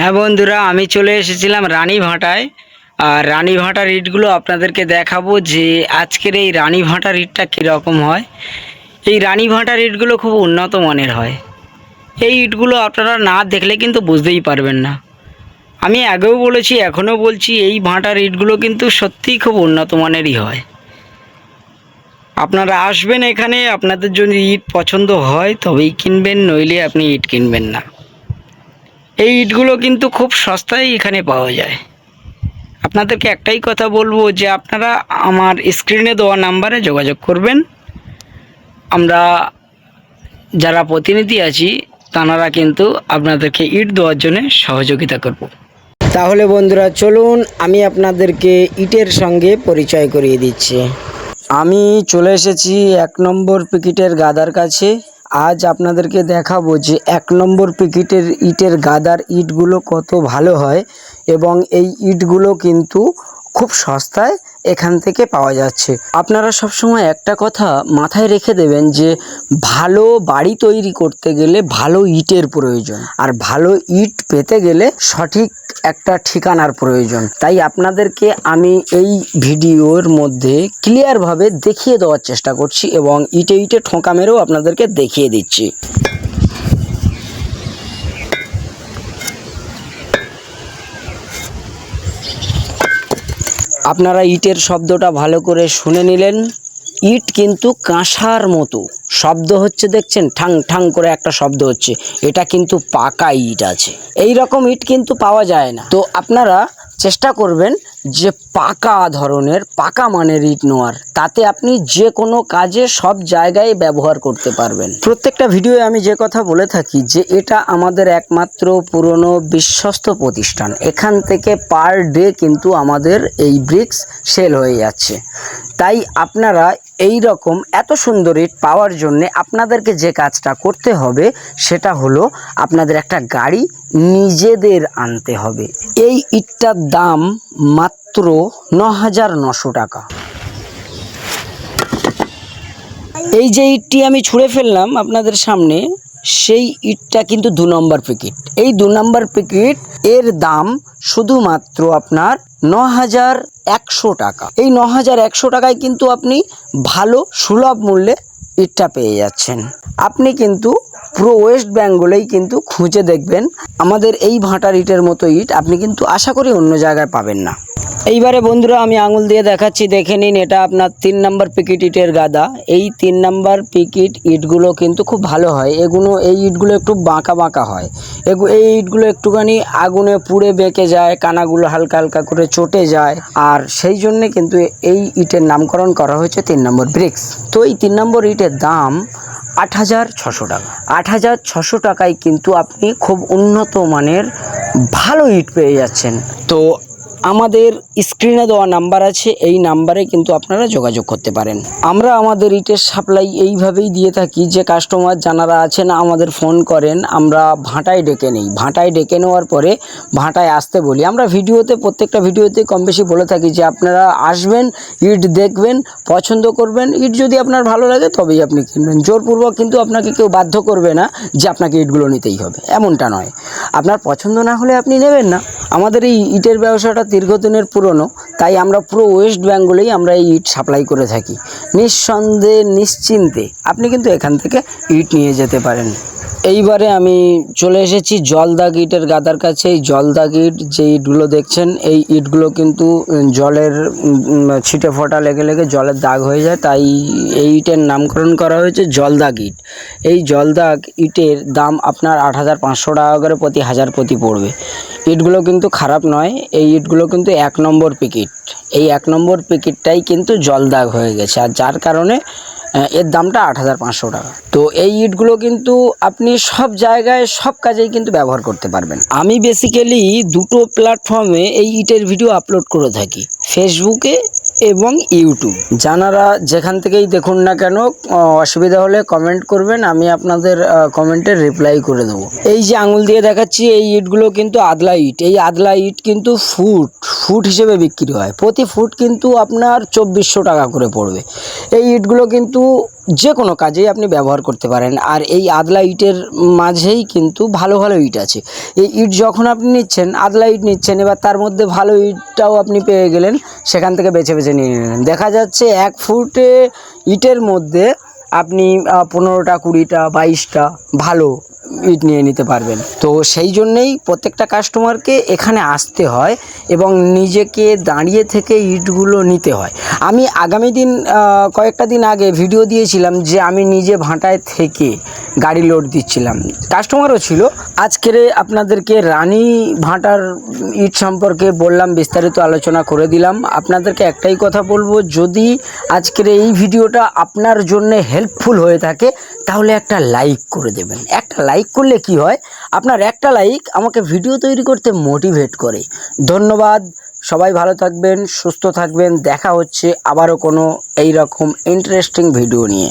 হ্যাঁ বন্ধুরা, আমি চলে এসেছিলাম রানীভাঁটায়। আর রানীভাঁটার ইটগুলো আপনাদেরকে দেখাবো যে আজকের এই রানীভাঁটার ইটটা কীরকম হয়। এই রানীভাঁটার ইটগুলো খুব উন্নত মানের হয়। এই ইটগুলো আপনারা না দেখলে কিন্তু বুঝতেই পারবেন না। আমি আগেও বলেছি, এখনও বলছি, এই ভাঁটার ইটগুলো কিন্তু সত্যিই খুব উন্নত মানেরই হয়। আপনারা আসবেন এখানে, আপনাদের যদি ইট পছন্দ হয় তবেই কিনবেন, নইলে আপনি ইট কিনবেন না। এই ইটগুলো কিন্তু খুব সস্তায় এখানে পাওয়া যায়। আপনাদেরকে একটাই কথা বলবো যে আপনারা আমার স্ক্রিনে দেওয়া নাম্বারে যোগাযোগ করবেন। আমরা যারা প্রতিনিধি আছি তারা কিন্তু আপনাদেরকে ইট দেওয়ার জন্য সহযোগিতা করব। তাহলে বন্ধুরা চলুন, আমি আপনাদেরকে ইটের সঙ্গে পরিচয় করিয়ে দিচ্ছি। আমি চলে এসেছি 1 নম্বর পিকেটের গাদার কাছে। আজ আপনাদেরকে দেখাবো যে 1 নম্বর পিকেটের ইটের গাদার ইটগুলো কত ভালো হয়, এবং এই ইটগুলো কিন্তু খুব সস্তায় এখান থেকে পাওয়া যাচ্ছে। আপনারা সবসময় একটা কথা মাথায় রেখে দেবেন যে ভালো বাড়ি তৈরি করতে গেলে ভালো ইটের প্রয়োজন, আর ভালো ইট পেতে গেলে সঠিক একটা ঠিকানার প্রয়োজন। তাই আপনাদেরকে আমি এই ভিডিওর মধ্যে ক্লিয়ারভাবে দেখিয়ে দেওয়ার চেষ্টা করছি, এবং ইটে ইটে ঠোঁকা মেরেও আপনাদেরকে দেখিয়ে দিচ্ছি। আপনারা ইটের শব্দটা ভালো করে শুনে নিলেন। ইট কিন্তু কাঁসার মতো শব্দ হচ্ছে, দেখছেন, ঠাং ঠাং করে একটা শব্দ হচ্ছে। এটা কিন্তু পাকা ইট আছে। এই রকম ইট কিন্তু পাওয়া যায় না। তো আপনারা চেষ্টা করবেন যে পাকা ধরনের, পাকা মানের ইট নেওয়ার। তাতে আপনি যে কোনো কাজে সব জায়গায় ব্যবহার করতে পারবেন। প্রত্যেকটা ভিডিওয়ে আমি যে কথা বলে থাকি যে এটা আমাদের একমাত্র পুরনো বিশ্বস্ত প্রতিষ্ঠান। এখান থেকে পার ডে কিন্তু আমাদের এই ব্রিক্স সেল হয়ে যাচ্ছে। তাই আপনারা এই রকম এত সুন্দর ইট পাওয়ার জন্যে আপনাদেরকে যে কাজটা করতে হবে সেটা হলো আপনাদের একটা গাড়ি নিজেদের আনতে হবে। এই ইটটার দাম মাত্র ৯,৯০০ টাকা। এই যে ইটটি আমি ছুঁড়ে ফেললাম আপনাদের সামনে, সেই ইটটা কিন্তু 2 নম্বর পিকেট। এই 2 নম্বর পিকেট এর দাম শুধুমাত্র আপনার ৯,১০০ টাকা। এই ৯,১০০ টাকায় কিন্তু আপনি ভালো সুলভ মূল্যে ইটটা পেয়ে যাচ্ছেন। আপনি কিন্তু পুরো ওয়েস্ট বেঙ্গলেই কিন্তু খুঁজে দেখবেন আমাদের এই ভাঁটার ইটের মতো ইট আপনি কিন্তু আশা করি অন্য জায়গায় পাবেন না। এইবারে বন্ধুরা আমি আঙুল দিয়ে দেখাচ্ছি, দেখে নিন। এটা আপনার 3 নম্বর পিকেট ইটের গাদা। এই 3 নম্বর পিকেট ইটগুলো কিন্তু খুব ভালো হয়। এই ইটগুলো একটু বাঁকা বাঁকা হয়। এই ইটগুলো একটুখানি আগুনে পুড়ে বেঁকে যায়, কানাগুলো হালকা হালকা করে চটে যায়, আর সেই জন্যে কিন্তু এই ইটের নামকরণ করা হয়েছে 3 নম্বর ব্রিক্স। তো এই 3 নম্বর ইটের দাম ৮,৬০০ টাকা। ৮,৬০০ টাকায় কিন্তু আপনি খুব উন্নত মানের ভালো ইট পেয়ে যাচ্ছেন। তো আমাদের স্ক্রিনে দেওয়া নাম্বার আছে, এই নাম্বারে কিন্তু আপনারা যোগাযোগ করতে পারেন। আমরা আমাদের ইটের সাপ্লাই এইভাবেই দিয়ে থাকি যে কাস্টমার যারা আছেন আমাদের ফোন করেন, আমরা ভাঁটায় ডেকে নিই। ভাঁটায় ডেকে নেওয়ার পরে ভাঁটায় আসতে বলি। আমরা ভিডিওতে, প্রত্যেকটা ভিডিওতে কম বেশি বলে থাকি যে আপনারা আসবেন, ইট দেখবেন, পছন্দ করবেন। ইট যদি আপনার ভালো লাগে তবেই আপনি কিনবেন। জোরপূর্বক কিন্তু আপনাকে কেউ বাধ্য করবে না যে আপনাকে ইটগুলো নিতেই হবে, এমনটা নয়। আপনার পছন্দ না হলে আপনি নেবেন না। আমাদের এই ইটের ব্যবসাটা দীর্ঘদিনের পুরনো, তাই আমরা পুরো ওয়েস্ট বেঙ্গলেই আমরা এই ইট সাপ্লাই করে থাকি। নিঃসন্দেহে, নিশ্চিন্তে আপনি কিন্তু এখান থেকে ইট নিয়ে যেতে পারেন। এইবারে আমি চলে এসেছি জলদাগ ইটের গাদার কাছে। এই জলদাগ ইট যে ইটগুলো দেখছেন, এই ইটগুলো কিন্তু জলের ছিটে ফোঁটা লেগে লেগে জলের দাগ হয়ে যায়, তাই এই ইটের নামকরণ করা হয়েছে জলদাগ ইট। এই জলদাগ ইটের দাম আপনার ৮,৫০০ টাকা করে প্রতি হাজার প্রতি পড়বে। ইটগুলো কিন্তু খারাপ নয়। এই ইটগুলো কিন্তু 1 নম্বর পিকেট। এই 1 নম্বর পিকেটটাই কিন্তু জলদাগ হয়ে গেছে, আর যার কারণে এর দামটা ৮,৫০০ টাকা। তো এই ইটগুলো কিন্তু আপনি সব জায়গায় সব কাজেই কিন্তু ব্যবহার করতে পারবেন। আমি বেসিক্যালি দুটো প্ল্যাটফর্মে এই ইটের ভিডিও আপলোড করে থাকি, ফেসবুকে এবং ইউটিউব। যারা যেখান থেকেই দেখুন না কেন, অসুবিধা হলে কমেন্ট করবেন, আমি আপনাদের কমেন্টের রিপ্লাই করে দেবো। এই যে আঙুল দিয়ে দেখাচ্ছি, এই ইটগুলো কিন্তু আদলা ইট। এই আদলা ইট কিন্তু ফুট হিসেবে বিক্রি হয়। প্রতি ফুট কিন্তু আপনার ২৪০০ টাকা করে পড়বে। এই ইটগুলো কিন্তু যে কোনো কাজেই আপনি ব্যবহার করতে পারেন। আর এই আদলা ইটের মাঝেই কিন্তু ভালো ভালো ইট আছে। এই ইট যখন আপনি নিচ্ছেন, আদলা ইট নিচ্ছেন, এবার তার মধ্যে ভালো ইটটাও আপনি পেয়ে গেলেন, সেখান থেকে বেছে বেছে নিয়ে নিলেন। দেখা যাচ্ছে 1 ফুটে ইটের মধ্যে আপনি 15টা 20টা 22টা ভালো ইট নিয়ে নিতে পারবেন। তো সেই জন্যেই প্রত্যেকটা কাস্টমারকে এখানে আসতে হয় এবং নিজেকে দাঁড়িয়ে থেকে ইটগুলো নিতে হয়। আমি আগামী দিন কয়েকটা দিন আগে ভিডিও দিয়েছিলাম যে আমি নিজে ভাটায় থেকে গাড়ি লোড দিচ্ছিলাম, কাস্টমারও ছিল। আজকের আপনাদেরকে রানী ভাটার ইট সম্পর্কে বললাম, বিস্তারিত আলোচনা করে দিলাম। আপনাদেরকে একটাই কথা বলবো, যদি আজকের এই ভিডিওটা আপনার জন্য হেল্পফুল হয়ে থাকে তাহলে একটা লাইক করে দেবেন। একটা লাইক করলে কি হয়, আপনার একটা লাইক আমাকে ভিডিও তৈরি করতে মোটিভেট করে। ধন্যবাদ। সবাই ভালো থাকবেন, সুস্থ থাকবেন। দেখা হচ্ছে আবারও কোনো এইরকম ইন্টারেস্টিং ভিডিও নিয়ে।